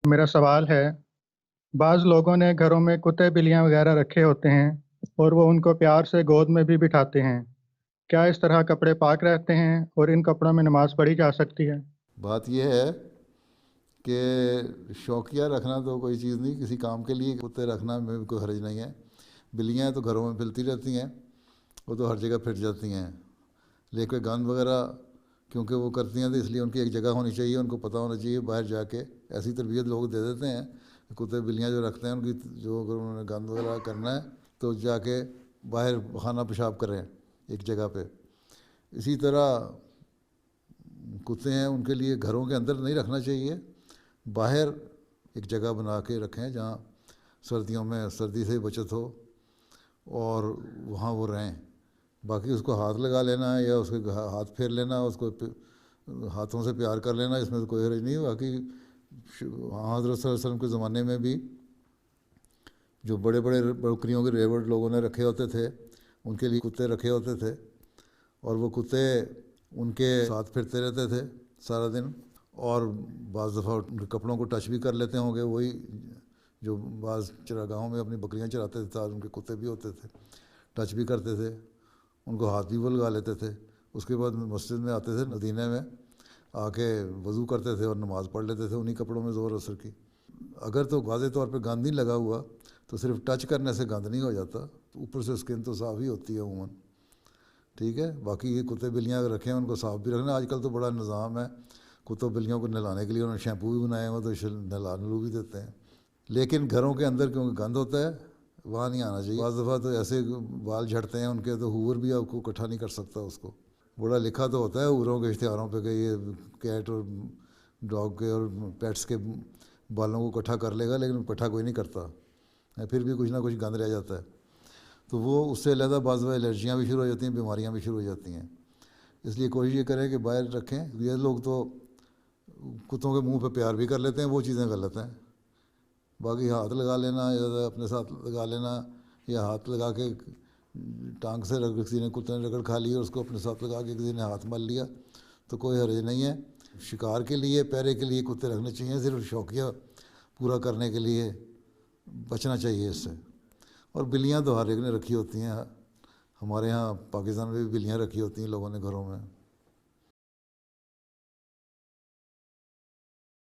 मेरा सवाल है, बाज़ लोगों ने घरों में कुत्ते बिल्लियाँ वगैरह रखे होते हैं और वो उनको प्यार से गोद में भी बिठाते हैं। क्या इस तरह कपड़े पाक रहते हैं और इन कपड़ों में नमाज पढ़ी जा सकती है? बात यह है कि शौकिया रखना तो कोई चीज़ नहीं, किसी काम के लिए कुत्ते रखना में भी कोई हर्ज नहीं है। बिल्लियाँ तो घरों में फिरती रहती हैं, वो तो हर जगह फिर जाती हैं, लेकिन गंद वगैरह क्योंकि वो करती हैं तो इसलिए उनकी एक जगह होनी चाहिए, उनको पता होना चाहिए। बाहर जाके ऐसी तरबियत लोग दे देते हैं, कुत्ते बिल्लियाँ जो रखते हैं उनकी जो अगर उन्होंने गंद वगैरह करना है तो जाके बाहर खाना पेशाब करें एक जगह पे। इसी तरह कुत्ते हैं उनके लिए घरों के अंदर नहीं रखना चाहिए, बाहर एक जगह बना के रखें जहाँ सर्दियों में सर्दी से बचत हो और वहाँ वो रहें। बाकी उसको हाथ लगा लेना या उसके हाथ फेर लेना, उसको हाथों से प्यार कर लेना, इसमें तो कोई हर्ज नहीं है। बाकी हज़रत सल्लल्लाहु अलैहि वसल्लम के ज़माने में भी जो बड़े बड़े बकरियों के रेवड़ लोगों ने रखे होते थे, उनके लिए कुत्ते रखे होते थे और वो कुत्ते उनके साथ फिरते रहते थे सारा दिन, और बाज़ दफ़ा उनके कपड़ों को टच भी कर लेते होंगे। वही जो बाज़ चरागाहों में अपनी बकरियां चराते थे साथ उनके कुत्ते भी होते थे, टच भी करते थे, उनको हाथ भी वो लगा लेते थे। उसके बाद मस्जिद में आते थे, मदीने में आके वज़ू करते थे और नमाज़ पढ़ लेते थे उन्हीं कपड़ों में ज़ोर असर की। अगर तो वाज़े तौर पे गंद नहीं लगा हुआ तो सिर्फ टच करने से गंद नहीं हो जाता, ऊपर से स्किन तो साफ़ ही होती है अमूमन, ठीक है। बाकी ये कुत्ते बिल्लियाँ अगर रखें उनको साफ़ भी रखना। आजकल तो बड़ा निज़ाम है, कुत्तों बिल्लियों को नहलाने के लिए उन्होंने शैम्पू भी बनाए हुए, तो नहला नलू भी देते हैं। लेकिन घरों के अंदर क्योंकि गंद होता है वहाँ नहीं आना चाहिए। बाज़ दफ़ा तो ऐसे बाल झड़ते हैं उनके, तो हूवर भी आपको इकट्ठा नहीं कर सकता उसको। बड़ा लिखा तो होता है हूरों के इश्तिहारों पे कि ये कैट और डॉग के और पेट्स के बालों को इकट्ठा कर लेगा, लेकिन इकट्ठा कोई नहीं करता, फिर भी कुछ ना कुछ गंद रह जाता है। तो वो उससे अलहदा बाज़ दफ़ा एलर्जियाँ भी शुरू हो जाती हैं, बीमारियाँ भी शुरू हो जाती हैं। इसलिए कोशिश ये करें कि बाहर रखें। ये लोग तो कुत्तों के मुंह पे प्यार भी कर लेते हैं, वो चीज़ें गलत हैं। बाकी हाथ लगा लेना या अपने साथ लगा लेना या हाथ लगा के टांग से रगड़, किसी ने कुत्ते ने रगड़ खा ली और उसको अपने साथ लगा के किसी ने हाथ मल लिया तो कोई हर्ज नहीं है। शिकार के लिए पैरे के लिए कुत्ते रखने चाहिए, सिर्फ शौकिया पूरा करने के लिए बचना चाहिए इससे। और बिल्लियाँ तो हर एक ने रखी होती हैं, हमारे यहाँ पाकिस्तान में भी बिल्लियाँ रखी होती हैं लोगों ने घरों में।